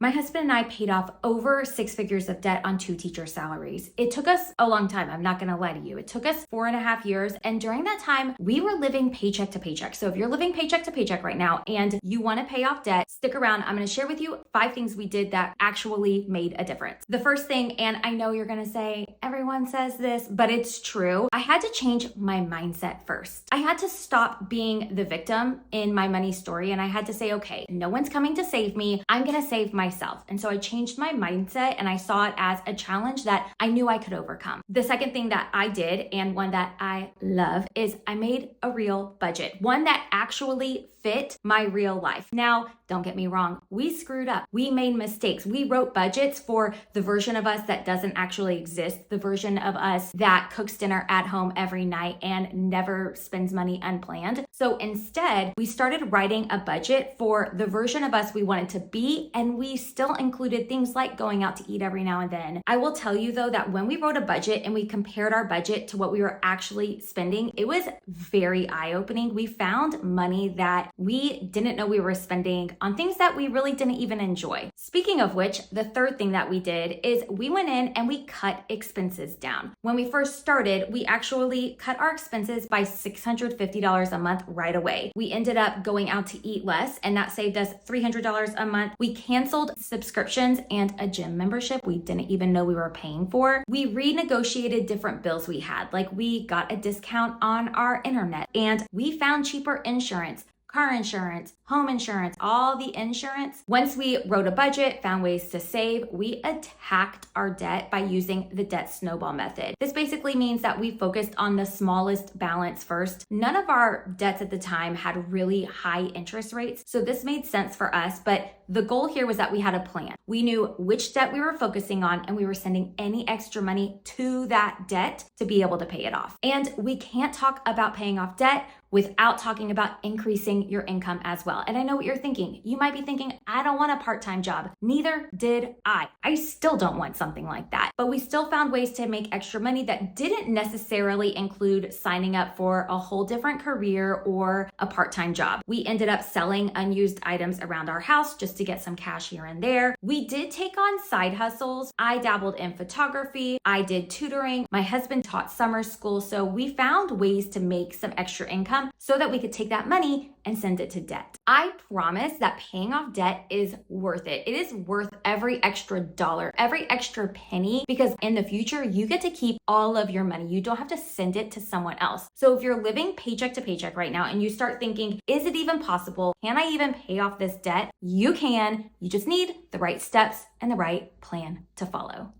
My husband and I paid off over 6 figures of debt on 2 teacher salaries. It took us a long time. I'm not going to lie to you. It took us 4.5 years. And during that time, we were living paycheck to paycheck. So if you're living paycheck to paycheck right now and you want to pay off debt, stick around. I'm going to share with you 5 things we did that actually made a difference. The first thing, and I know you're going to say, everyone says this, but it's true. I had to change my mindset first. I had to stop being the victim in my money story. And I had to say, okay, no one's coming to save me. I'm going to save myself. And so I changed my mindset and I saw it as a challenge that I knew I could overcome. The second thing that I did, and one that I love, is I made a real budget, one that actually fit my real life. Now, don't get me wrong, we screwed up. We made mistakes. We wrote budgets for the version of us that doesn't actually exist, the version of us that cooks dinner at home every night and never spends money unplanned. So instead, we started writing a budget for the version of us we wanted to be, and we still included things like going out to eat every now and then. I will tell you though that when we wrote a budget and we compared our budget to what we were actually spending, it was very eye-opening. We found money that we didn't know we were spending on things that we really didn't even enjoy. Speaking of which, the third thing that we did is we went in and we cut expenses down. When we first started, we actually cut our expenses by $650 a month right away. We ended up going out to eat less, and that saved us $300 a month. We canceled subscriptions and a gym membership we didn't even know we were paying for. We renegotiated different bills we had, like we got a discount on our internet, and we found cheaper insurance, car insurance, home insurance, all the insurance. Once we wrote a budget, found ways to save, we attacked our debt by using the debt snowball method. This basically means that we focused on the smallest balance first. None of our debts at the time had really high interest rates, so this made sense for us, but the goal here was that we had a plan. We knew which debt we were focusing on, and we were sending any extra money to that debt to be able to pay it off. And we can't talk about paying off debt without talking about increasing your income as well. And I know what you're thinking. You might be thinking, I don't want a part-time job. Neither did I. I still don't want something like that. But we still found ways to make extra money that didn't necessarily include signing up for a whole different career or a part-time job. We ended up selling unused items around our house just to get some cash here and there. We did take on side hustles. I dabbled in photography. I did tutoring. My husband taught summer school. So we found ways to make some extra income so that we could take that money and send it to debt. I promise that paying off debt is worth it. It is worth every extra dollar, every extra penny, because in the future, you get to keep all of your money. You don't have to send it to someone else. So if you're living paycheck to paycheck right now and you start thinking, is it even possible? Can I even pay off this debt? You can. You just need the right steps and the right plan to follow.